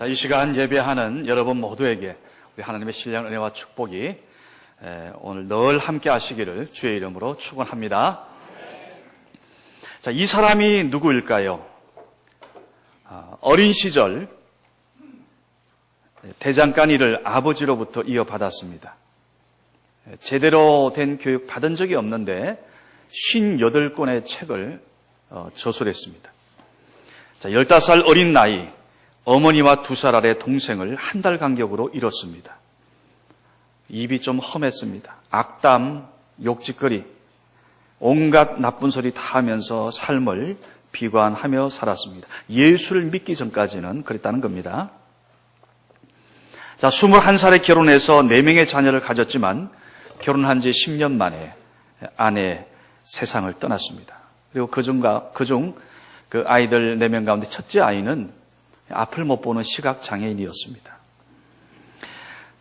이 시간 예배하는 여러분 모두에게 우리 하나님의 신령 은혜와 축복이 오늘 늘 함께 하시기를 주의 이름으로 축원합니다. 자, 이 사람이 누구일까요? 어린 시절 대장간 일을 아버지로부터 이어받았습니다. 제대로 된 교육 받은 적이 없는데 58권의 책을 저술했습니다. 자, 15살 어린 나이 어머니와 2살 아래 동생을 한 달 간격으로 잃었습니다. 입이 좀 험했습니다. 악담, 욕짓거리, 온갖 나쁜 소리 다 하면서 삶을 비관하며 살았습니다. 예수를 믿기 전까지는 그랬다는 겁니다. 자, 21살에 결혼해서 4명의 자녀를 가졌지만 결혼한 지 10년 만에 아내 세상을 떠났습니다. 그리고 그중 그 아이들 4명 가운데 첫째 아이는 앞을 못 보는 시각장애인이었습니다.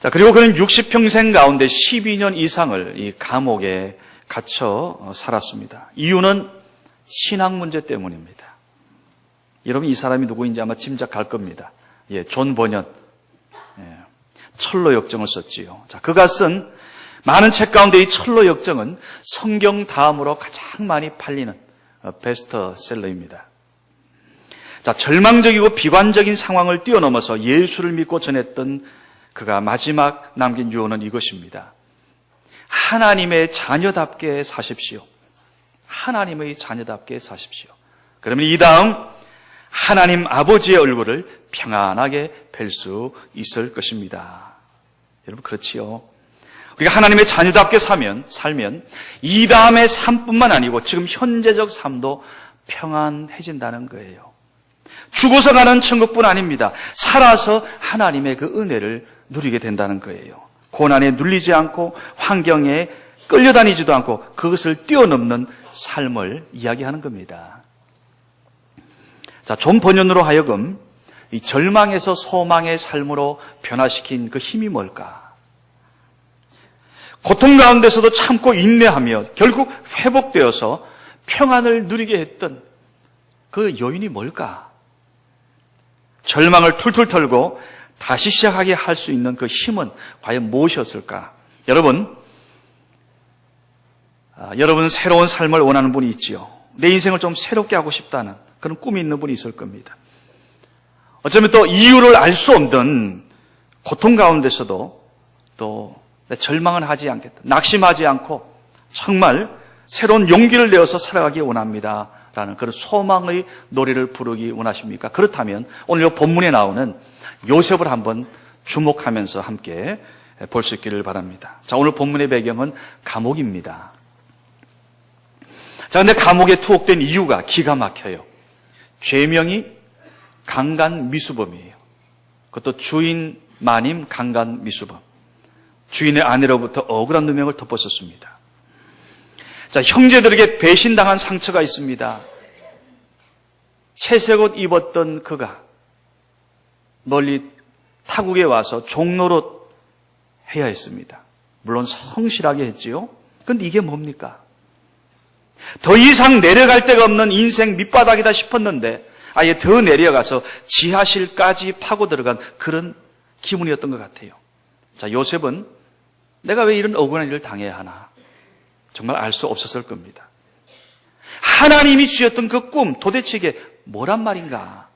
자, 그리고 그는 60평생 가운데 12년 이상을 이 감옥에 갇혀 살았습니다. 이유는 신앙 문제 때문입니다. 여러분, 이 사람이 누구인지 아마 짐작할 겁니다. 존 버년. 철로 역정을 썼지요. 자, 그가 쓴 많은 책 가운데 이 철로 역정은 성경 다음으로 가장 많이 팔리는 베스트셀러입니다. 자, 절망적이고 비관적인 상황을 뛰어넘어서 예수를 믿고 전했던 그가 마지막 남긴 유언은 이것입니다. 하나님의 자녀답게 사십시오. 하나님의 자녀답게 사십시오. 그러면 이 다음 하나님 아버지의 얼굴을 평안하게 뵐 수 있을 것입니다. 여러분, 그렇지요. 우리가 하나님의 자녀답게 살면 이 다음의 삶뿐만 아니고 지금 현재적 삶도 평안해진다는 거예요. 죽어서 가는 천국뿐 아닙니다. 살아서 하나님의 그 은혜를 누리게 된다는 거예요. 고난에 눌리지 않고 환경에 끌려다니지도 않고 그것을 뛰어넘는 삶을 이야기하는 겁니다. 자, 존 버년으로 하여금 이 절망에서 소망의 삶으로 변화시킨 그 힘이 뭘까? 고통 가운데서도 참고 인내하며 결국 회복되어서 평안을 누리게 했던 그 요인이 뭘까? 절망을 툴툴 털고 다시 시작하게 할 수 있는 그 힘은 과연 무엇이었을까? 여러분 새로운 삶을 원하는 분이 있지요. 내 인생을 좀 새롭게 하고 싶다는 그런 꿈이 있는 분이 있을 겁니다. 어쩌면 또 이유를 알 수 없는 고통 가운데서도 또 절망은 하지 않겠다, 낙심하지 않고 정말 새로운 용기를 내어서 살아가기 원합니다 라는 그런 소망의 노래를 부르기 원하십니까? 그렇다면 오늘 이 본문에 나오는 요셉을 한번 주목하면서 함께 볼 수 있기를 바랍니다. 자, 오늘 본문의 배경은 감옥입니다. 자, 근데 감옥에 투옥된 이유가 기가 막혀요. 죄명이 강간미수범이에요. 그것도 주인 마님 강간미수범. 주인의 아내로부터 억울한 누명을 덮었었습니다. 자, 형제들에게 배신당한 상처가 있습니다. 채색 옷 입었던 그가 멀리 타국에 와서 종노릇 해야 했습니다. 물론 성실하게 했지요. 그런데 이게 뭡니까? 더 이상 내려갈 데가 없는 인생 밑바닥이다 싶었는데 아예 더 내려가서 지하실까지 파고 들어간 그런 기분이었던 것 같아요. 자, 요셉은 내가 왜 이런 억울한 일을 당해야 하나? 정말 알 수 없었을 겁니다. 하나님이 주셨던 그 꿈, 도대체 이게 뭐란 말인가?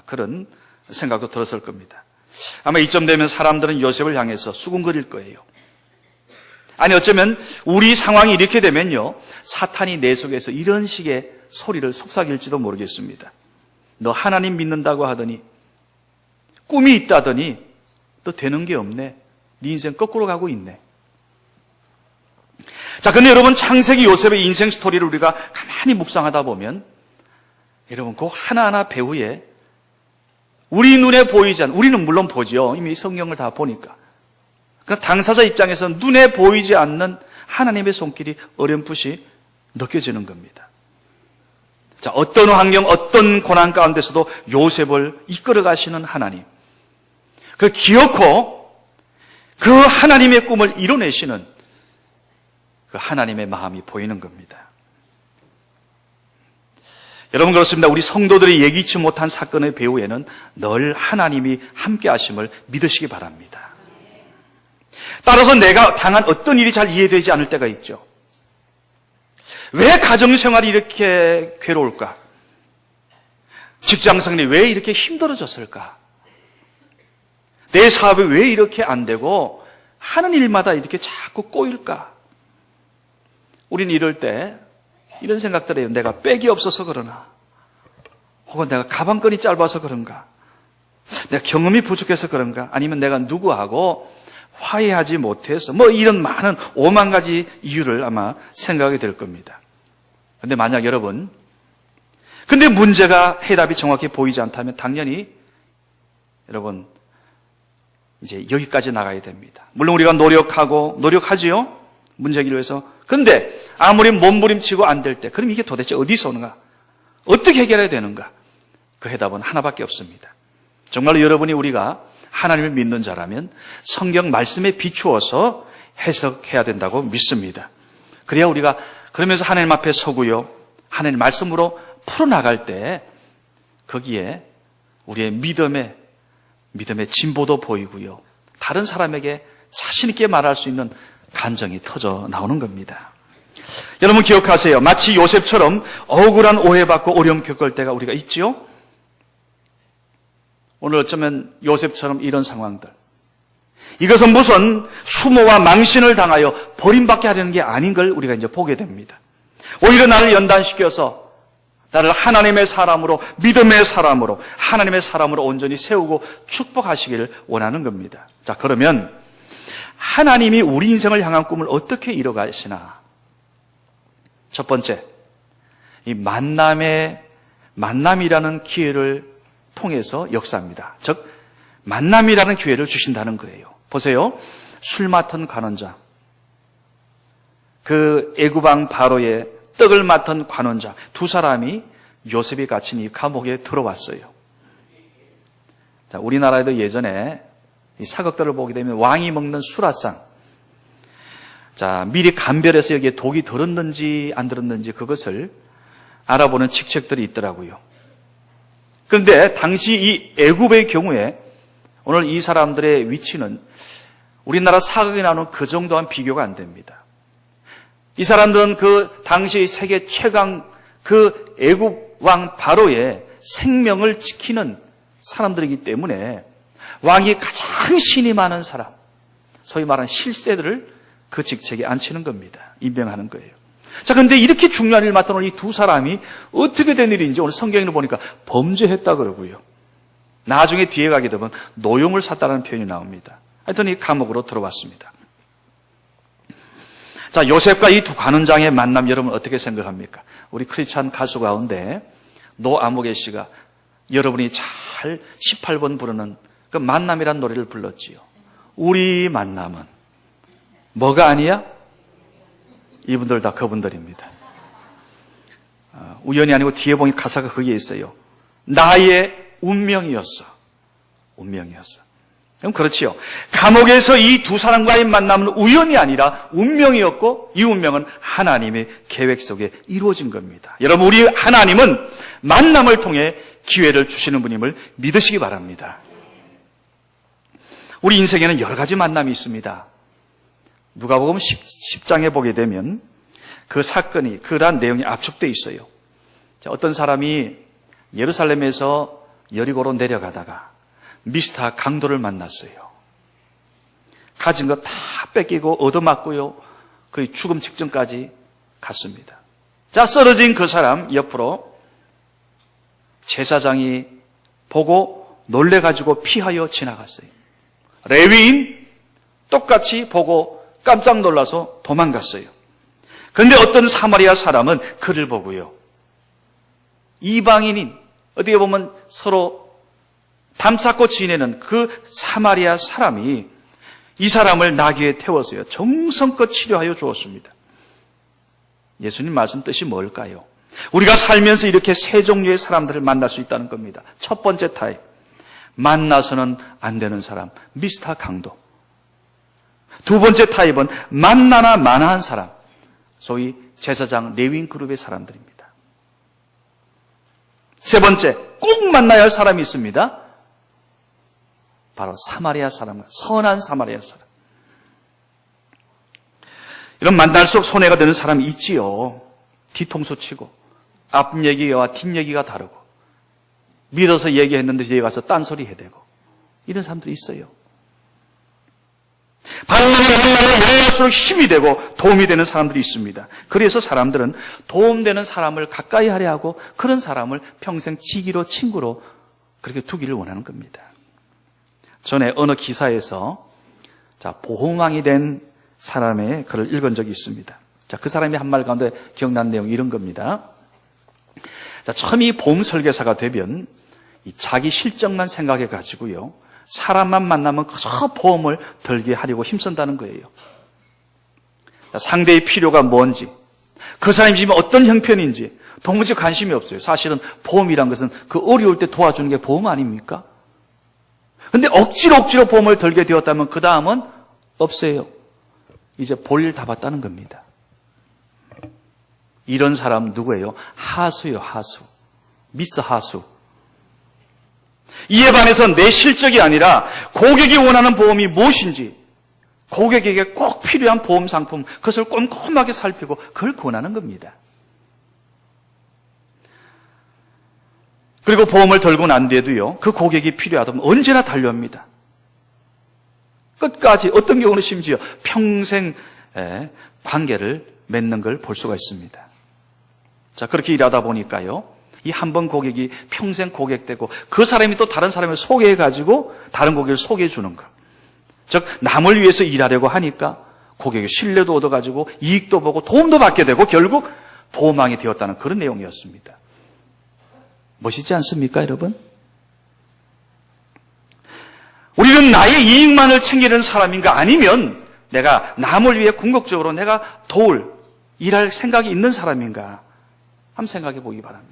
그런 생각도 들었을 겁니다. 아마 이쯤 되면 사람들은 요셉을 향해서 수군거릴 거예요. 아니, 어쩌면 우리 상황이 이렇게 되면요, 사탄이 내 속에서 이런 식의 소리를 속삭일지도 모르겠습니다. 너 하나님 믿는다고 하더니, 꿈이 있다더니 또 되는 게 없네. 네 인생 거꾸로 가고 있네. 자, 근데 여러분, 창세기 요셉의 인생 스토리를 우리가 가만히 묵상하다 보면 여러분, 그 하나하나 배후에 우리 눈에 보이지 않는, 우리는 물론 보죠. 이미 성경을 다 보니까. 그러나 당사자 입장에서는 눈에 보이지 않는 하나님의 손길이 어렴풋이 느껴지는 겁니다. 자, 어떤 환경, 어떤 고난 가운데서도 요셉을 이끌어 가시는 하나님. 그 기어코 그 하나님의 꿈을 이뤄내시는 그 하나님의 마음이 보이는 겁니다. 여러분 그렇습니다. 우리 성도들이 예기치 못한 사건의 배후에는 늘 하나님이 함께 하심을 믿으시기 바랍니다. 따라서 내가 당한 어떤 일이 잘 이해되지 않을 때가 있죠. 왜 가정생활이 이렇게 괴로울까? 직장생활이 왜 이렇게 힘들어졌을까? 내 사업이 왜 이렇게 안 되고 하는 일마다 이렇게 자꾸 꼬일까? 우리는 이럴 때 이런 생각들을 해요. 내가 백이 없어서 그러나, 혹은 내가 가방끈이 짧아서 그런가, 내가 경험이 부족해서 그런가, 아니면 내가 누구하고 화해하지 못해서, 이런 많은 5만 가지 이유를 아마 생각하게 될 겁니다. 근데 만약 여러분, 근데 문제가 해답이 정확히 보이지 않다면 당연히 여러분 이제 여기까지 나가야 됩니다. 물론 우리가 노력하지요? 문제 해결을 위해서. 근데 아무리 몸부림치고 안 될 때, 그럼 이게 도대체 어디서 오는가? 어떻게 해결해야 되는가? 그 해답은 하나밖에 없습니다. 정말로 여러분이 우리가 하나님을 믿는 자라면 성경 말씀에 비추어서 해석해야 된다고 믿습니다. 그래야 우리가 그러면서 하나님 앞에 서고요, 하나님 말씀으로 풀어나갈 때 거기에 우리의 믿음의 진보도 보이고요, 다른 사람에게 자신 있게 말할 수 있는 간정이 터져 나오는 겁니다. 여러분 기억하세요. 마치 요셉처럼 억울한 오해받고 어려움 겪을 때가 우리가 있지요. 오늘 어쩌면 요셉처럼 이런 상황들, 이것은 무슨 수모와 망신을 당하여 버림받게 하려는 게 아닌 걸 우리가 이제 보게 됩니다. 오히려 나를 연단시켜서 나를 하나님의 사람으로, 믿음의 사람으로, 하나님의 사람으로 온전히 세우고 축복하시기를 원하는 겁니다. 자, 그러면 하나님이 우리 인생을 향한 꿈을 어떻게 이뤄가시나? 첫 번째, 이 만남이라는 기회를 통해서 역사합니다. 즉, 만남이라는 기회를 주신다는 거예요. 보세요. 술 맡은 관원자, 그 애굽왕 바로의 떡을 맡은 관원자, 두 사람이 요셉이 갇힌 이 감옥에 들어왔어요. 자, 우리나라에도 예전에 이 사극들을 보게 되면 왕이 먹는 수라상, 자, 미리 감별해서 여기에 독이 들었는지 안 들었는지 그것을 알아보는 직책들이 있더라고요. 그런데 당시 이 애굽의 경우에 오늘 이 사람들의 위치는 우리나라 사극에 나오는 그 정도한 비교가 안 됩니다. 이 사람들은 그 당시 세계 최강 그 애굽 왕 바로의 생명을 지키는 사람들이기 때문에 왕이 가장 신이 많은 사람, 소위 말하는 실세들을 그 직책에 앉히는 겁니다. 임명하는 거예요. 자, 근데 이렇게 중요한 일을 맡은 이 두 사람이 어떻게 된 일인지 오늘 성경을 보니까 범죄했다 그러고요. 나중에 뒤에 가게 되면 노용을 샀다는 표현이 나옵니다. 하여튼 이 감옥으로 들어왔습니다. 자, 요셉과 이 두 관원장의 만남 여러분 어떻게 생각합니까? 우리 크리스찬 가수 가운데 노아무개 씨가 여러분이 잘 18번 부르는 그 만남이란 노래를 불렀지요. 우리 만남은 뭐가 아니야? 이분들 다 그분들입니다. 우연이 아니고 뒤에 보니 가사가 거기에 있어요. 나의 운명이었어. 운명이었어. 그럼 그렇지요. 감옥에서 이 두 사람과의 만남은 우연이 아니라 운명이었고, 이 운명은 하나님의 계획 속에 이루어진 겁니다. 여러분, 우리 하나님은 만남을 통해 기회를 주시는 분임을 믿으시기 바랍니다. 우리 인생에는 여러 가지 만남이 있습니다. 누가복음 10장에 보게 되면 그 사건이, 그러한 내용이 압축되어 있어요. 어떤 사람이 예루살렘에서 여리고로 내려가다가 미스터 강도를 만났어요. 가진 거 다 뺏기고 얻어맞고요, 거의 죽음 직전까지 갔습니다. 자, 쓰러진 그 사람 옆으로 제사장이 보고 놀래가지고 피하여 지나갔어요. 레위인 똑같이 보고 깜짝 놀라서 도망갔어요. 그런데 어떤 사마리아 사람은 그를 보고요, 이방인인, 어떻게 보면 서로 담쌓고 지내는 그 사마리아 사람이 이 사람을 나귀에 태워서요, 정성껏 치료하여 주었습니다. 예수님 말씀 뜻이 뭘까요? 우리가 살면서 이렇게 세 종류의 사람들을 만날 수 있다는 겁니다. 첫 번째 타입, 만나서는 안 되는 사람, 미스터 강도. 두 번째 타입은 만나나 마나한 사람, 소위 제사장 레위인 그룹의 사람들입니다. 세 번째, 꼭 만나야 할 사람이 있습니다. 바로 사마리아 사람, 선한 사마리아 사람. 이런 만날수록 손해가 되는 사람이 있지요. 뒤통수 치고 앞 얘기와 뒷 얘기가 다르고 믿어서 얘기했는데 뒤에 가서 딴소리 해대고 이런 사람들이 있어요. 만날수록 힘이 되고 도움이 되는 사람들이 있습니다. 그래서 사람들은 도움되는 사람을 가까이 하려 하고 그런 사람을 평생 지기로 친구로 그렇게 두기를 원하는 겁니다. 전에 어느 기사에서 보호망이 된 사람의 글을 읽은 적이 있습니다. 그 사람이 한 말 가운데 기억나는 내용이 이런 겁니다. 처음 이 보험 설계사가 되면 자기 실적만 생각해 가지고요. 사람만 만나면 그저 보험을 들게 하려고 힘쓴다는 거예요. 상대의 필요가 뭔지, 그 사람이 지금 어떤 형편인지 도무지 관심이 없어요. 사실은 보험이란 것은 그 어려울 때 도와주는 게 보험 아닙니까? 근데 억지로 보험을 들게 되었다면 그 다음은 없어요. 이제 볼일 다 봤다는 겁니다. 이런 사람 누구예요? 하수요, 하수. 미스 하수. 이에 반해서 내 실적이 아니라 고객이 원하는 보험이 무엇인지, 고객에게 꼭 필요한 보험 상품, 그것을 꼼꼼하게 살피고 그걸 권하는 겁니다. 그리고 보험을 들고 난 뒤에도요, 그 고객이 필요하다면 언제나 달려옵니다. 끝까지, 어떤 경우는 심지어 평생 관계를 맺는 걸 볼 수가 있습니다. 자, 그렇게 일하다 보니까요, 이 한 번 고객이 평생 고객되고 그 사람이 또 다른 사람을 소개해가지고 다른 고객을 소개해 주는 것. 즉, 남을 위해서 일하려고 하니까 고객의 신뢰도 얻어가지고 이익도 보고 도움도 받게 되고 결국 보호망이 되었다는 그런 내용이었습니다. 멋있지 않습니까, 여러분? 우리는 나의 이익만을 챙기는 사람인가 아니면 내가 남을 위해 궁극적으로 내가 일할 생각이 있는 사람인가 한번 생각해 보기 바랍니다.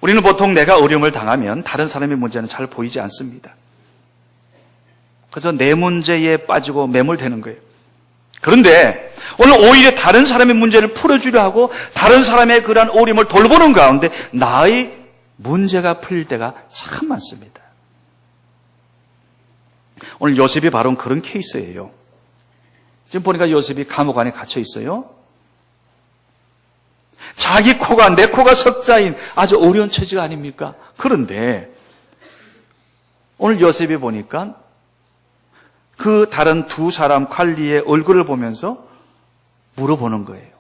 우리는 보통 내가 어려움을 당하면 다른 사람의 문제는 잘 보이지 않습니다. 그래서 내 문제에 빠지고 매몰되는 거예요. 그런데 오늘 오히려 다른 사람의 문제를 풀어주려 하고 다른 사람의 그러한 어려움을 돌보는 가운데 나의 문제가 풀릴 때가 참 많습니다. 오늘 요셉이 바로 그런 케이스예요. 지금 보니까 요셉이 감옥 안에 갇혀 있어요. 자기 코가 내 코가 석자인 아주 어려운 처지가 아닙니까? 그런데 오늘 요셉이 보니까 그 다른 두 사람 관리의 얼굴을 보면서 물어보는 거예요.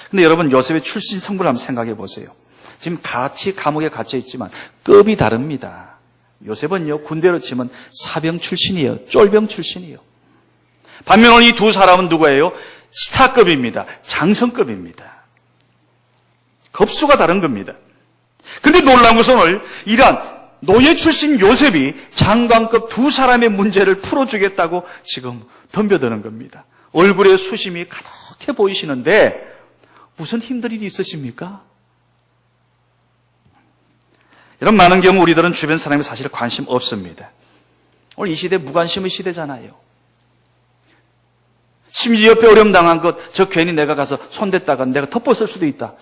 근데 여러분, 요셉의 출신 성분을 한번 생각해 보세요. 지금 같이 감옥에 갇혀 있지만 급이 다릅니다. 요셉은요, 군대로 치면 사병 출신이에요. 쫄병 출신이에요. 반면 오늘 이 두 사람은 누구예요? 스타급입니다. 장성급입니다. 급수가 다른 겁니다. 근데 놀라운 것은 오늘 이러한 노예 출신 요셉이 장관급 두 사람의 문제를 풀어주겠다고 지금 덤벼드는 겁니다. 얼굴에 수심이 가득해 보이시는데 무슨 힘들 일이 있으십니까? 이런 많은 경우 우리들은 주변 사람에 사실 관심 없습니다. 오늘 이 시대 무관심의 시대잖아요. 심지어 옆에 어려움 당한 것, 저 괜히 내가 가서 손댔다가 내가 덮었을 수도 있다.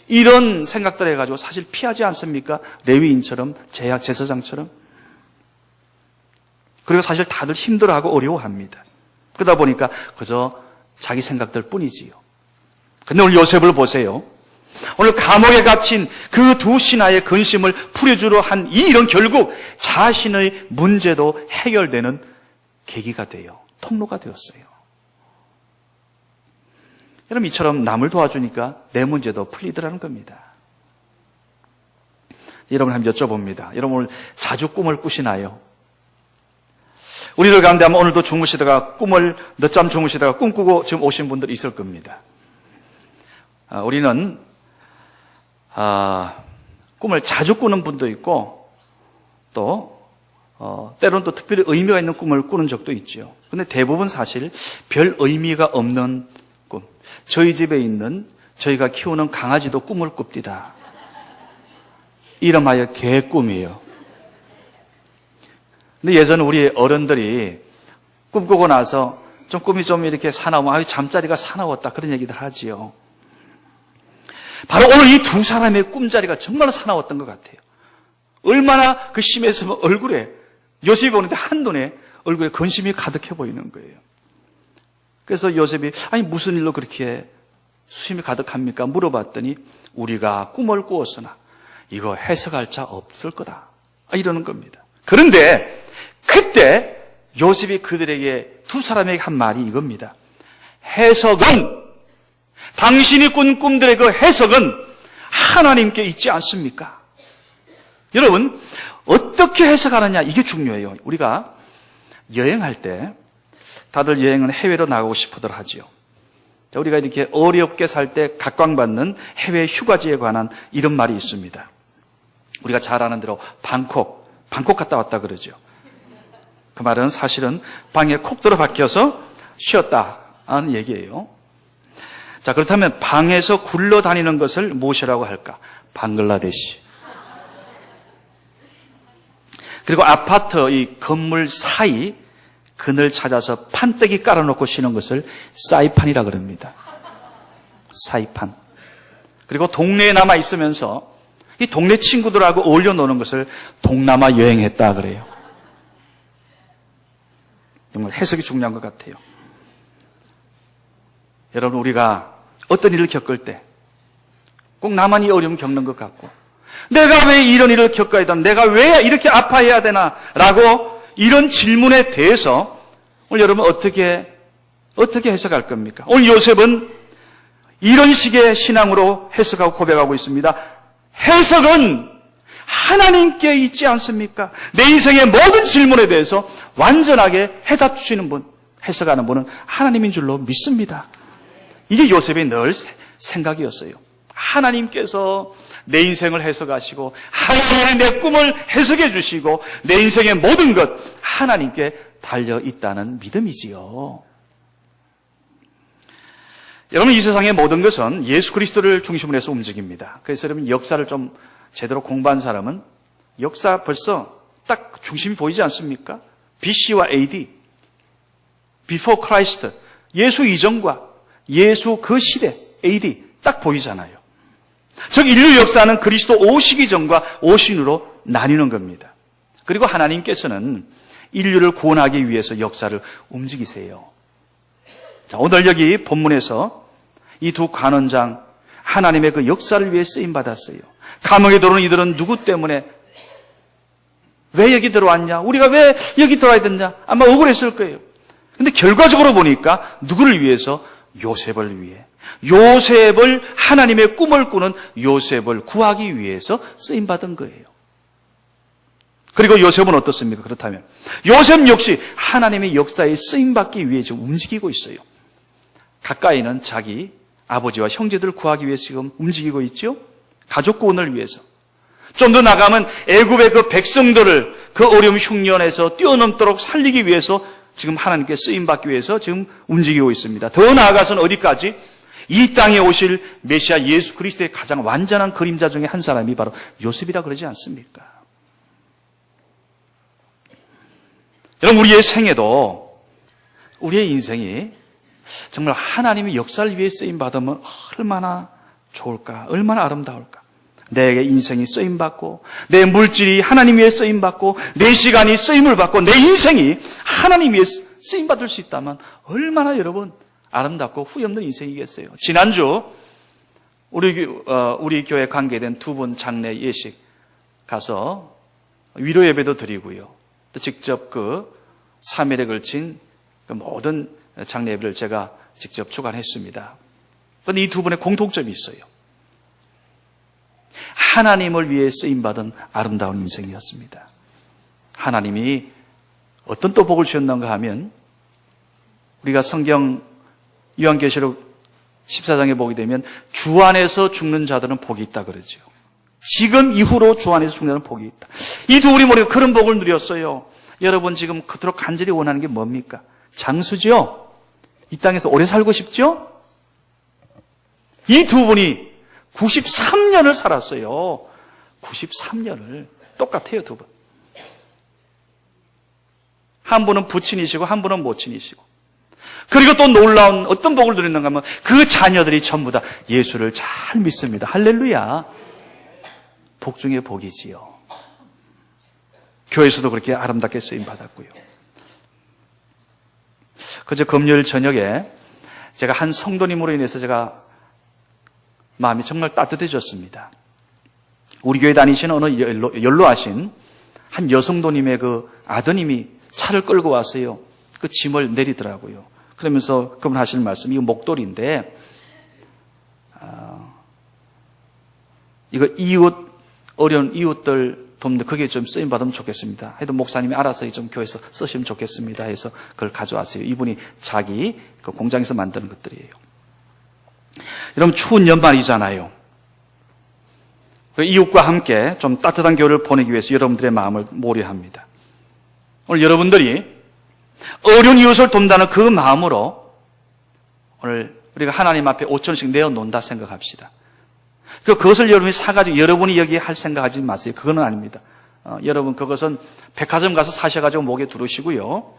이런 생각들 해가지고 사실 피하지 않습니까? 레위인처럼, 제사장처럼. 그리고 사실 다들 힘들어하고 어려워합니다. 그러다 보니까 그저 자기 생각들 뿐이지요. 근데 오늘 요셉을 보세요. 오늘 감옥에 갇힌 그 두 신하의 근심을 풀어주려 한 이 일은 결국 자신의 문제도 해결되는 계기가 돼요. 통로가 되었어요. 여러분, 이처럼 남을 도와주니까 내 문제도 풀리더라는 겁니다. 여러분, 한번 여쭤봅니다. 여러분, 오늘 자주 꿈을 꾸시나요? 우리들 가운데 아마 오늘도 주무시다가 늦잠 주무시다가 꿈꾸고 지금 오신 분들이 있을 겁니다. 우리는 꿈을 자주 꾸는 분도 있고 또 때로는 또 특별히 의미가 있는 꿈을 꾸는 적도 있죠. 그런데 대부분 사실 별 의미가 없는 꿈. 저희 집에 있는 저희가 키우는 강아지도 꿈을 꿉디다. 이름하여 개꿈이에요. 근데 예전에 우리 어른들이 꿈꾸고 나서 꿈이 좀 이렇게 사나우면 잠자리가 사나웠다 그런 얘기들 하지요. 바로 오늘 이 두 사람의 꿈자리가 정말 사나웠던 것 같아요. 얼마나 그 심했으면 얼굴에, 요셉이 보는데 한눈에 얼굴에 근심이 가득해 보이는 거예요. 그래서 요셉이 아니 무슨 일로 그렇게 수심이 가득합니까? 물어봤더니 우리가 꿈을 꾸었으나 이거 해석할 자 없을 거다. 이러는 겁니다. 그런데 그때 요셉이 그들에게, 두 사람에게 한 말이 이겁니다. 해석은, 당신이 꾼 꿈들의 그 해석은 하나님께 있지 않습니까? 여러분, 어떻게 해석하느냐, 이게 중요해요. 우리가 여행할 때 다들 여행은 해외로 나가고 싶어들 하지요. 우리가 이렇게 어렵게 살 때 각광받는 해외 휴가지에 관한 이런 말이 있습니다. 우리가 잘 아는 대로 방콕 갔다 왔다 그러죠. 그 말은 사실은 방에 콕 들어박혀서 쉬었다는 얘기예요. 자, 그렇다면 방에서 굴러다니는 것을 무엇이라고 할까? 방글라데시. 그리고 아파트 이 건물 사이 그늘 찾아서 판때기 깔아놓고 쉬는 것을 사이판이라 그럽니다. 사이판. 그리고 동네에 남아 있으면서 이 동네 친구들하고 어울려 노는 것을 동남아 여행했다 그래요. 정말 해석이 중요한 것 같아요. 여러분, 우리가 어떤 일을 겪을 때 꼭 나만 이 어려움 겪는 것 같고, 내가 왜 이런 일을 겪어야 되나, 내가 왜 이렇게 아파해야 되나 라고 이런 질문에 대해서 오늘 여러분 어떻게 해석할 겁니까? 오늘 요셉은 이런 식의 신앙으로 해석하고 고백하고 있습니다. 해석은 하나님께 있지 않습니까? 내 인생의 모든 질문에 대해서 완전하게 해답 주시는 분, 해석하는 분은 하나님인 줄로 믿습니다. 이게 요셉의 늘 생각이었어요. 하나님께서 내 인생을 해석하시고 하나님이 내 꿈을 해석해 주시고 내 인생의 모든 것 하나님께 달려있다는 믿음이지요. 여러분, 이 세상의 모든 것은 예수 그리스도를 중심으로 해서 움직입니다. 그래서 여러분, 역사를 좀 제대로 공부한 사람은 역사 벌써 딱 중심이 보이지 않습니까? BC와 AD, Before Christ, 예수 이전과 예수 그 시대, AD 딱 보이잖아요. 즉 인류 역사는 그리스도 오시기 전과 오신 후로 나뉘는 겁니다. 그리고 하나님께서는 인류를 구원하기 위해서 역사를 움직이세요. 자, 오늘 여기 본문에서 이 두 관원장, 하나님의 그 역사를 위해 쓰임받았어요. 감옥에 들어오는 이들은 누구 때문에, 왜 여기 들어왔냐, 우리가 왜 여기 들어와야 됐냐, 아마 억울했을 거예요. 근데 결과적으로 보니까 누구를 위해서? 요셉을 위해, 요셉을, 하나님의 꿈을 꾸는 요셉을 구하기 위해서 쓰임받은 거예요. 그리고 요셉은 어떻습니까? 그렇다면 요셉 역시 하나님의 역사에 쓰임받기 위해 지금 움직이고 있어요. 가까이는 자기 아버지와 형제들을 구하기 위해서 지금 움직이고 있죠. 가족 구원을 위해서. 좀 더 나가면 애굽의 그 백성들을 그 어려움 흉년에서 뛰어넘도록 살리기 위해서 지금 하나님께 쓰임받기 위해서 지금 움직이고 있습니다. 더 나아가서는 어디까지? 이 땅에 오실 메시아 예수 그리스도의 가장 완전한 그림자 중에 한 사람이 바로 요셉이라 그러지 않습니까? 여러분, 우리의 생애도, 우리의 인생이 정말 하나님의 역사를 위해 쓰임받으면 얼마나 좋을까, 얼마나 아름다울까. 내 인생이 쓰임받고, 내 물질이 하나님 위해 쓰임받고, 내 시간이 쓰임을 받고, 내 인생이 하나님 위해 쓰임받을 수 있다면 얼마나 여러분 아름답고 후회 없는 인생이겠어요. 지난주 우리 교회 관계된 두 분 장례 예식 가서 위로 예배도 드리고요. 또 직접 그 3일에 걸친 그 모든 장례 예배를 제가 직접 주관했습니다. 그런데 이 두 분의 공통점이 있어요. 하나님을 위해 쓰임받은 아름다운 인생이었습니다. 하나님이 어떤 또 복을 주셨는가 하면, 우리가 성경 요한계시록 14장에 보게 되면 주 안에서 죽는 자들은 복이 있다 그러죠. 지금 이후로 주 안에서 죽는 자들은 복이 있다. 이 두 분이 우리가 그런 복을 누렸어요. 여러분 지금 그토록 간절히 원하는 게 뭡니까? 장수죠? 이 땅에서 오래 살고 싶죠? 이 두 분이 93년을 살았어요. 93년을. 똑같아요, 두 분. 한 분은 부친이시고 한 분은 모친이시고. 그리고 또 놀라운 어떤 복을 누리는가 하면 그 자녀들이 전부 다 예수를 잘 믿습니다. 할렐루야. 복 중에 복이지요. 교회에서도 그렇게 아름답게 쓰임받았고요. 그저 금요일 저녁에 제가 한 성도님으로 인해서 제가 마음이 정말 따뜻해졌습니다. 우리 교회 다니시는 어느 연로하신 한 여성도님의 그 아드님이 차를 끌고 왔어요. 그 짐을 내리더라고요. 그러면서 그분 하시는 말씀, 이거 목도리인데, 이거 어려운 이웃들 돕는데 그게 좀 쓰임받으면 좋겠습니다. 하여튼 목사님이 알아서 좀 교회에서 쓰시면 좋겠습니다 해서 그걸 가져왔어요. 이분이 자기 그 공장에서 만드는 것들이에요. 여러분, 추운 연말이잖아요. 이웃과 함께 좀 따뜻한 겨울을 보내기 위해서 여러분들의 마음을 모려합니다. 오늘 여러분들이 어려운 이웃을 돕는다는 그 마음으로 오늘 우리가 하나님 앞에 5,000원씩 내어놓는다 생각합시다. 그것을 여러분이 사가지고 여러분이 여기에 할 생각하지 마세요. 그거는 아닙니다. 여러분, 그것은 백화점 가서 사셔가지고 목에 두르시고요.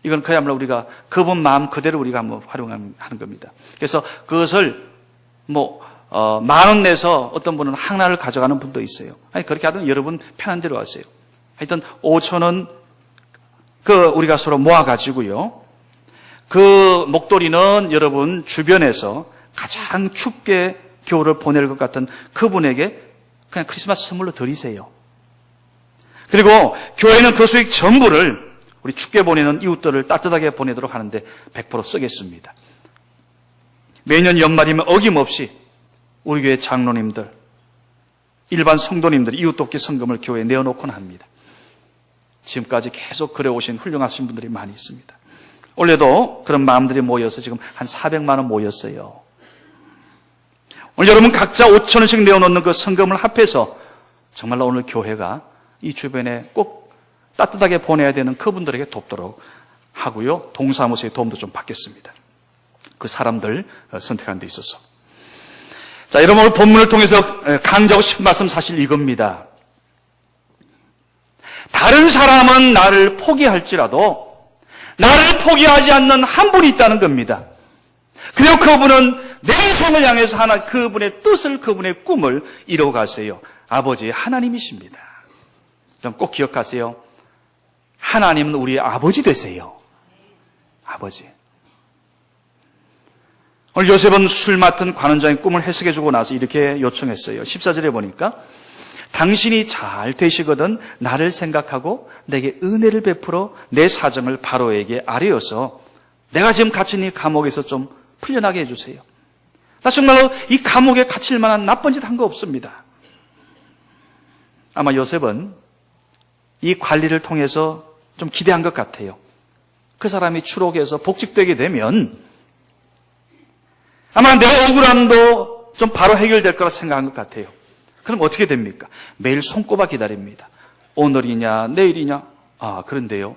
이건 그야말로 우리가 그분 마음 그대로 우리가 한번 활용하는 겁니다. 그래서 그것을 10,000원 내서 어떤 분은 하나를 가져가는 분도 있어요. 아니, 그렇게 하든 여러분 편한 대로 하세요. 하여튼 5,000원 우리가 서로 모아가지고요. 그 목도리는 여러분 주변에서 가장 춥게 겨울을 보낼 것 같은 그분에게 그냥 크리스마스 선물로 드리세요. 그리고 교회는 그 수익 전부를 우리 춥게 보내는 이웃들을 따뜻하게 보내도록 하는데 100% 쓰겠습니다. 매년 연말이면 어김없이 우리 교회 장로님들, 일반 성도님들 이웃 돕기 성금을 교회에 내어놓곤 합니다. 지금까지 계속 그래오신 훌륭하신 분들이 많이 있습니다. 올해도 그런 마음들이 모여서 지금 한 400만 원 모였어요. 오늘 여러분 각자 5,000원씩 내어놓는 그 성금을 합해서 정말로 오늘 교회가 이 주변에 꼭 따뜻하게 보내야 되는 그분들에게 돕도록 하고요. 동사무소의 도움도 좀 받겠습니다. 그 사람들 선택하는 데 있어서. 자, 여러분 오늘 본문을 통해서 강조하고 싶은 말씀 사실 이겁니다. 다른 사람은 나를 포기할지라도 나를 포기하지 않는 한 분이 있다는 겁니다. 그리고 그분은 내 인생을 향해서 하나 그분의 뜻을, 그분의 꿈을 이루어가세요. 아버지 하나님이십니다. 좀 꼭 기억하세요. 하나님은 우리의 아버지 되세요. 아버지. 오늘 요셉은 술 맡은 관원장의 꿈을 해석해주고 나서 이렇게 요청했어요. 14절에 보니까 당신이 잘 되시거든 나를 생각하고 내게 은혜를 베풀어 내 사정을 바로에게 아뢰어서 내가 지금 갇힌 이 감옥에서 좀 풀려나게 해주세요. 나 정말로 이 감옥에 갇힐 만한 나쁜 짓 한 거 없습니다. 아마 요셉은 이 관리를 통해서 좀 기대한 것 같아요. 그 사람이 추록해서 복직되게 되면 아마 내 억울함도 좀 바로 해결될 거라 생각한 것 같아요. 그럼 어떻게 됩니까? 매일 손꼽아 기다립니다. 오늘이냐 내일이냐. 그런데요.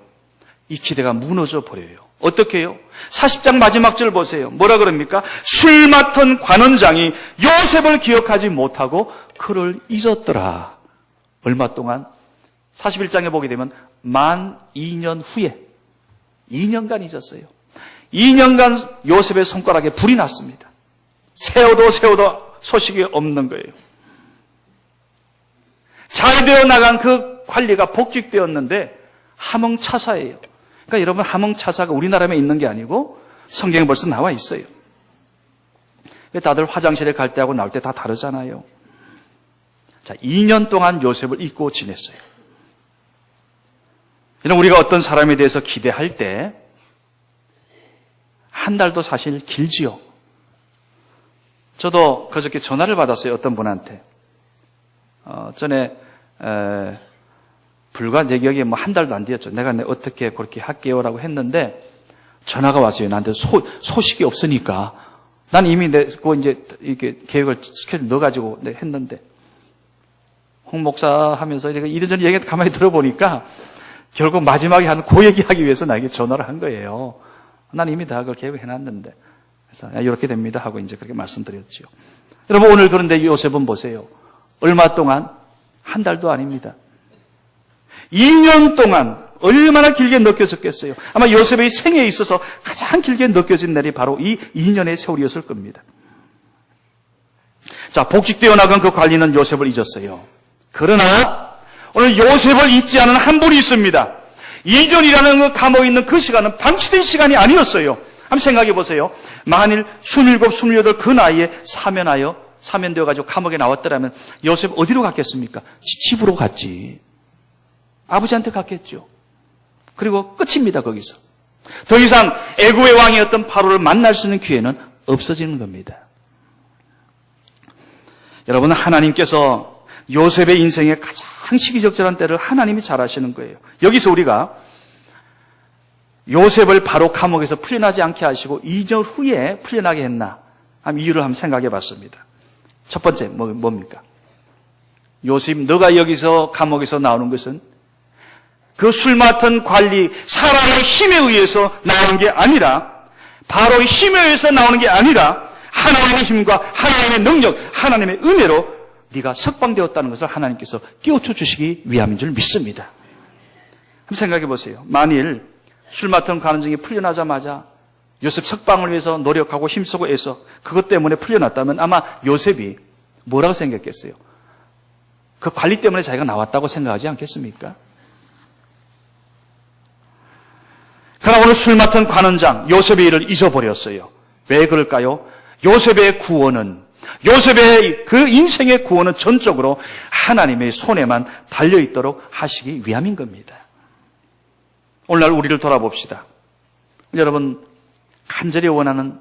이 기대가 무너져 버려요. 어떻게 해요? 40장 마지막 절 보세요. 뭐라 그럽니까? 술 맡은 관원장이 요셉을 기억하지 못하고 그를 잊었더라. 얼마 동안? 41장에 보게 되면 만 2년 후에 2년간 잊었어요. 2년간 요셉의 손가락에 불이 났습니다. 세워도 소식이 없는 거예요. 잘 되어 나간 그 관리가 복직되었는데 함흥차사예요. 그러니까 여러분 함흥차사가 우리나라에 있는 게 아니고 성경에 벌써 나와 있어요. 다들 화장실에 갈 때하고 나올 때 다 다르잖아요. 자, 2년 동안 요셉을 잊고 지냈어요. 이런 우리가 어떤 사람에 대해서 기대할 때 한 달도 사실 길지요. 저도 그저께 전화를 받았어요. 어떤 분한테. 전에 불과 내 기억에 한 달도 안 되었죠. 내가 어떻게 그렇게 할게요라고 했는데 전화가 왔어요. 나한테 소식이 없으니까 난 이미 그 이제 이렇게 계획을 스케줄 넣어가지고 했는데 홍 목사 하면서 이런저런 얘기 가만히 들어보니까 결국 마지막에 하는 그 얘기하기 위해서 나에게 전화를 한 거예요. 난 이미 다 그걸 계획해놨는데 그래서 이렇게 됩니다 하고 이제 그렇게 말씀드렸죠. 여러분 오늘 그런데 요셉은 보세요. 얼마 동안 한 달도 아닙니다. 2년 동안 얼마나 길게 느껴졌겠어요. 아마 요셉의 생애에 있어서 가장 길게 느껴진 날이 바로 이 2년의 세월이었을 겁니다. 자, 복직되어 나간 그 관리는 요셉을 잊었어요. 그러나 오늘 요셉을 잊지 않은 한 분이 있습니다. 이전이라는 그 감옥에 있는 그 시간은 방치된 시간이 아니었어요. 한번 생각해 보세요. 만일 27, 28 그 나이에 사면되어가지고 감옥에 나왔더라면 요셉 어디로 갔겠습니까? 집으로 갔지. 아버지한테 갔겠죠. 그리고 끝입니다. 거기서. 더 이상 애굽의 왕이었던 바로를 만날 수 있는 기회는 없어지는 겁니다. 여러분, 하나님께서 요셉의 인생의 가장 시기적절한 때를 하나님이 잘 아시는 거예요. 여기서 우리가 요셉을 바로 감옥에서 풀려나지 않게 하시고 2년 후에 풀려나게 했나 하는 이유를 한번 생각해 봤습니다. 첫 번째 뭡니까? 요셉, 너가 여기서 감옥에서 나오는 것은 그 술 맡은 관리 사람의 힘에 의해서 나오는 게 아니라, 바로의 힘에 의해서 나오는 게 아니라 하나님의 힘과 하나님의 능력, 하나님의 은혜로 네가 석방되었다는 것을 하나님께서 깨우쳐 주시기 위함인 줄 믿습니다. 한번 생각해 보세요. 만일 술 맡은 관원증이 풀려나자마자 요셉 석방을 위해서 노력하고 힘쓰고 애써 그것 때문에 풀려났다면 아마 요셉이 뭐라고 생각했겠어요? 그 관리 때문에 자기가 나왔다고 생각하지 않겠습니까? 그러나 오늘 술 맡은 관원장 요셉의 일을 잊어버렸어요. 왜 그럴까요? 요셉의 구원은, 요셉의 그 인생의 구원은 전적으로 하나님의 손에만 달려있도록 하시기 위함인 겁니다. 오늘날 우리를 돌아봅시다. 여러분, 간절히 원하는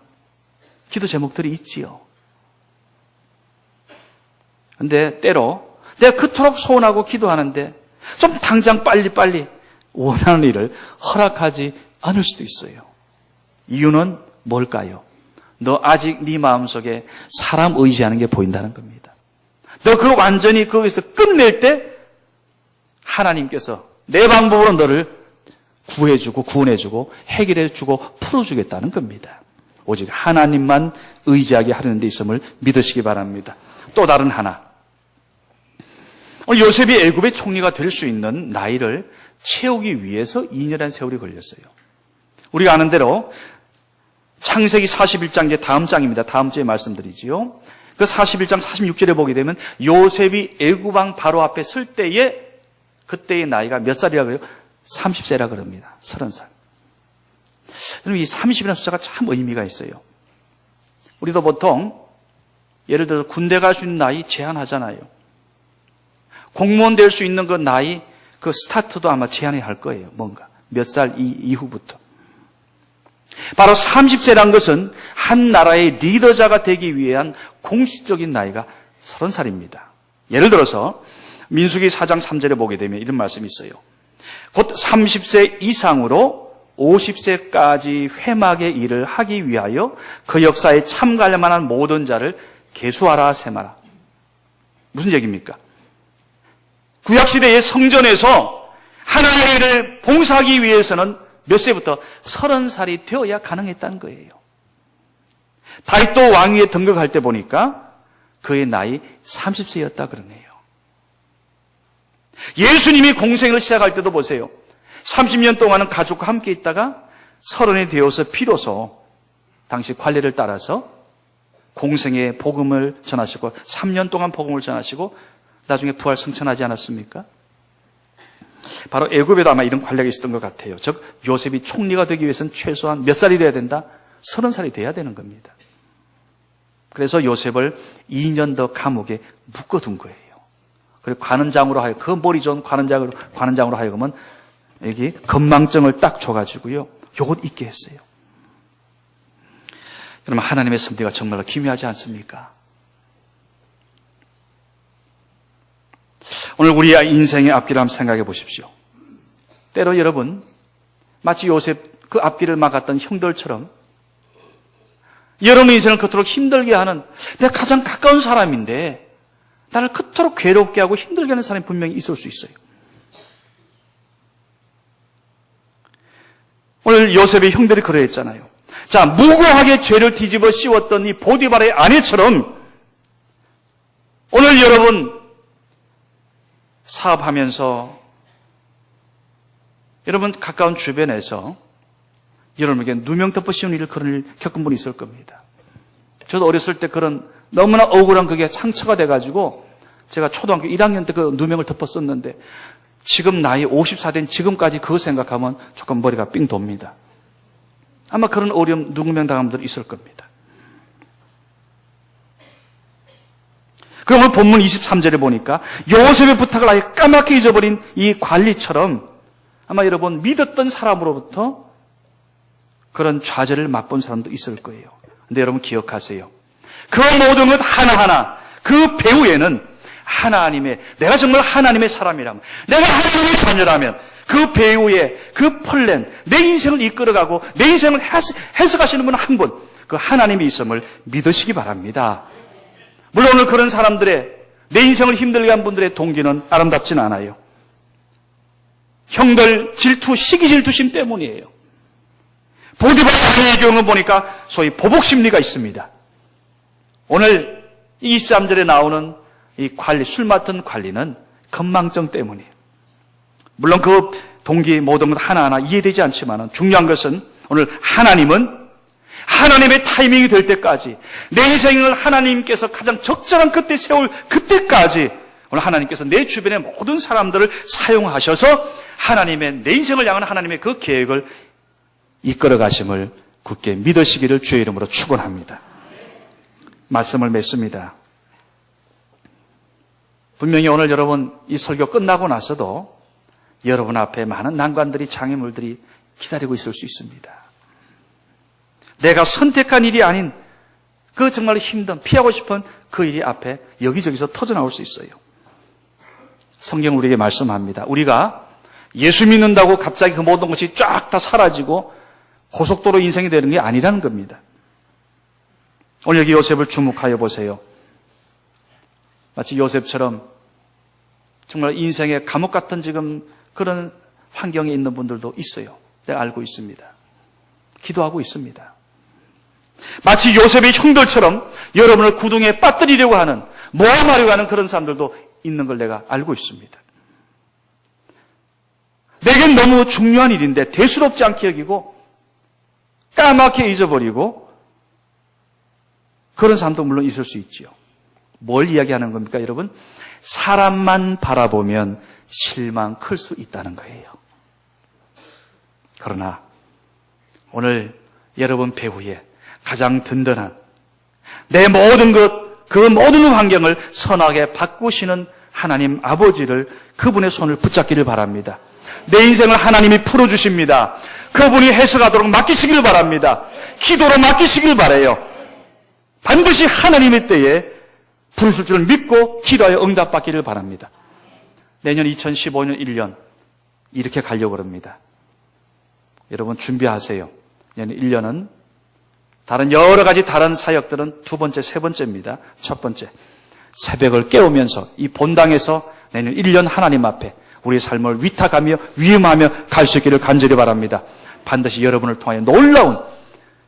기도 제목들이 있지요. 근데 때로 내가 그토록 소원하고 기도하는데 좀 당장 빨리빨리 원하는 일을 허락하지 않을 수도 있어요. 이유는 뭘까요? 너 아직 네 마음속에 사람 의지하는 게 보인다는 겁니다. 너 그거 완전히 거기서 끝낼 때 하나님께서 내 방법으로 너를 구해주고 구원해주고 해결해주고 풀어주겠다는 겁니다. 오직 하나님만 의지하게 하려는 데 있음을 믿으시기 바랍니다. 또 다른 하나, 오늘 요셉이 애굽의 총리가 될 수 있는 나이를 채우기 위해서 2년이라는 세월이 걸렸어요. 우리가 아는 대로 창세기 41장, 이제 다음 장입니다. 다음 주에 말씀드리지요. 그 41장 46절에 보게 되면 요셉이 애굽왕 바로 앞에 설 때에 그때의 나이가 몇 살이라 그래요? 30세라 그럽니다. 30살. 이 30이라는 숫자가 참 의미가 있어요. 우리도 보통 예를 들어 군대 갈 수 있는 나이 제한하잖아요. 공무원 될 수 있는 그 나이, 그 스타트도 아마 제한이 할 거예요. 뭔가 몇 살 이후부터. 바로 30세란 것은 한 나라의 리더자가 되기 위한 공식적인 나이가 30살입니다. 예를 들어서 민수기 4장 3절에 보게 되면 이런 말씀이 있어요. 곧 30세 이상으로 50세까지 회막의 일을 하기 위하여 그 역사에 참가할 만한 모든 자를 계수하라 세마라. 무슨 얘기입니까? 구약시대의 성전에서 하나님의 일을 봉사하기 위해서는 몇 세부터 30살이 되어야 가능했다는 거예요. 다윗도 왕위에 등극할 때 보니까 그의 나이 30세였다 그러네요. 예수님이 공생을 시작할 때도 보세요. 30년 동안은 가족과 함께 있다가 30이 되어서 비로소 당시 관례를 따라서 공생의 복음을 전하시고 3년 동안 복음을 전하시고 나중에 부활 승천하지 않았습니까? 바로 애굽에도 아마 이런 관례가 있었던 것 같아요. 즉 요셉이 총리가 되기 위해서는 최소한 몇 살이 돼야 된다? 30살이 돼야 되는 겁니다. 그래서 요셉을 2년 더 감옥에 묶어둔 거예요. 그리고 관원장으로 하여 그 머리 좋은 관원장으로 하여금은 여기 건망증을 딱 줘가지고요, 요것 잊게 했어요. 그러면 하나님의 섭리가 정말로 기묘하지 않습니까? 오늘 우리의 인생의 앞길을 한번 생각해 보십시오. 때로 여러분 마치 요셉 그 앞길을 막았던 형들처럼 여러분의 인생을 그토록 힘들게 하는, 내가 가장 가까운 사람인데 나를 그토록 괴롭게 하고 힘들게 하는 사람이 분명히 있을 수 있어요. 오늘 요셉의 형들이 그러했잖아요. 자, 무고하게 죄를 뒤집어 씌웠던 이 보디발의 아내처럼 오늘 여러분 사업하면서 여러분 가까운 주변에서 여러분에게 누명 덮어 씌운 일을 그런 일 겪은 분이 있을 겁니다. 저도 어렸을 때 그런 너무나 억울한 그게 상처가 돼가지고 제가 초등학교 1학년 때 그 누명을 덮어 썼는데 지금 나이 54된 지금까지 그거 생각하면 조금 머리가 삥 돕니다. 아마 그런 어려움 누명 당한 분들 있을 겁니다. 그러면 본문 23절에 보니까 요셉의 부탁을 아예 까맣게 잊어버린 이 관리처럼 아마 여러분 믿었던 사람으로부터 그런 좌절을 맛본 사람도 있을 거예요. 근데 여러분 기억하세요. 그 모든 것 하나하나 그 배후에는 하나님의, 내가 정말 하나님의 사람이라면, 내가 하나님의 자녀라면 그 배후에 그 폴렌, 내 인생을 이끌어가고 내 인생을 해석하시는 분 한 분, 그 하나님이 있음을 믿으시기 바랍니다. 물론 오늘 그런 사람들의 내 인생을 힘들게 한 분들의 동기는 아름답진 않아요. 형들 질투, 시기 질투심 때문이에요. 보디바의 아내의 경우 보니까 소위 보복 심리가 있습니다. 오늘 23절에 나오는 이 관리, 술 맡은 관리는 건망증 때문이에요. 물론 그 동기 모든 것 하나하나 이해되지 않지만 중요한 것은 오늘 하나님은 하나님의 타이밍이 될 때까지 내 인생을 하나님께서 가장 적절한 그때 세울 그때까지 오늘 하나님께서 내 주변의 모든 사람들을 사용하셔서 하나님의 내 인생을 향한 하나님의 그 계획을 이끌어 가심을 굳게 믿으시기를 주의 이름으로 축원합니다. 말씀을 맺습니다. 분명히 오늘 여러분 이 설교 끝나고 나서도 여러분 앞에 많은 난관들이, 장애물들이 기다리고 있을 수 있습니다. 내가 선택한 일이 아닌 그 정말 힘든, 피하고 싶은 그 일이 앞에 여기저기서 터져나올 수 있어요. 성경은 우리에게 말씀합니다. 우리가 예수 믿는다고 갑자기 그 모든 것이 쫙 다 사라지고 고속도로 인생이 되는 게 아니라는 겁니다. 오늘 여기 요셉을 주목하여 보세요. 마치 요셉처럼 정말 인생의 감옥 같은 지금 그런 환경에 있는 분들도 있어요. 내가 알고 있습니다. 기도하고 있습니다. 마치 요셉의 형들처럼 여러분을 구덩이에 빠뜨리려고 하는, 모함하려고 하는 그런 사람들도 있는 걸 내가 알고 있습니다. 내겐 너무 중요한 일인데 대수롭지 않게 여기고 까맣게 잊어버리고 그런 사람도 물론 있을 수 있지요. 뭘 이야기하는 겁니까, 여러분? 사람만 바라보면 실망 클 수 있다는 거예요. 그러나 오늘 여러분 배후에 가장 든든한 내 모든 것, 그 모든 환경을 선하게 바꾸시는 하나님 아버지를, 그분의 손을 붙잡기를 바랍니다. 내 인생을 하나님이 풀어주십니다. 그분이 해석하도록 맡기시길 바랍니다. 기도로 맡기시길 바라요. 반드시 하나님의 때에 부르실 줄을 믿고 기도하여 응답받기를 바랍니다. 내년 2015년 1년 이렇게 가려고 합니다. 여러분 준비하세요. 내년 1년은 다른 여러 가지 다른 사역들은 두 번째, 세 번째입니다. 첫 번째, 새벽을 깨우면서 이 본당에서 내년 1년 하나님 앞에 우리의 삶을 위탁하며 위임하며 갈 수 있기를 간절히 바랍니다. 반드시 여러분을 통하여 놀라운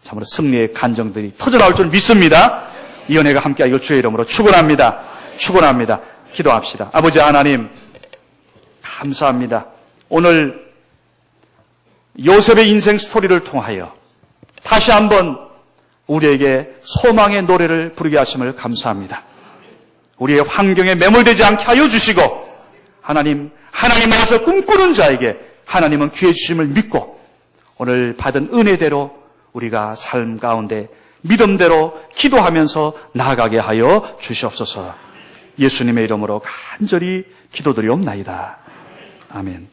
참으로 승리의 간정들이 터져나올 줄 믿습니다. 이 은혜가 함께하기를 주의 이름으로 축원합니다. 축원합니다. 기도합시다. 아버지 하나님 감사합니다. 오늘 요셉의 인생 스토리를 통하여 다시 한번 우리에게 소망의 노래를 부르게 하심을 감사합니다. 우리의 환경에 매몰되지 않게 하여 주시고 하나님 안에서 꿈꾸는 자에게 하나님은 기회 주심을 믿고 오늘 받은 은혜대로 우리가 삶 가운데 믿음대로 기도하면서 나아가게 하여 주시옵소서. 예수님의 이름으로 간절히 기도드리옵나이다. 아멘.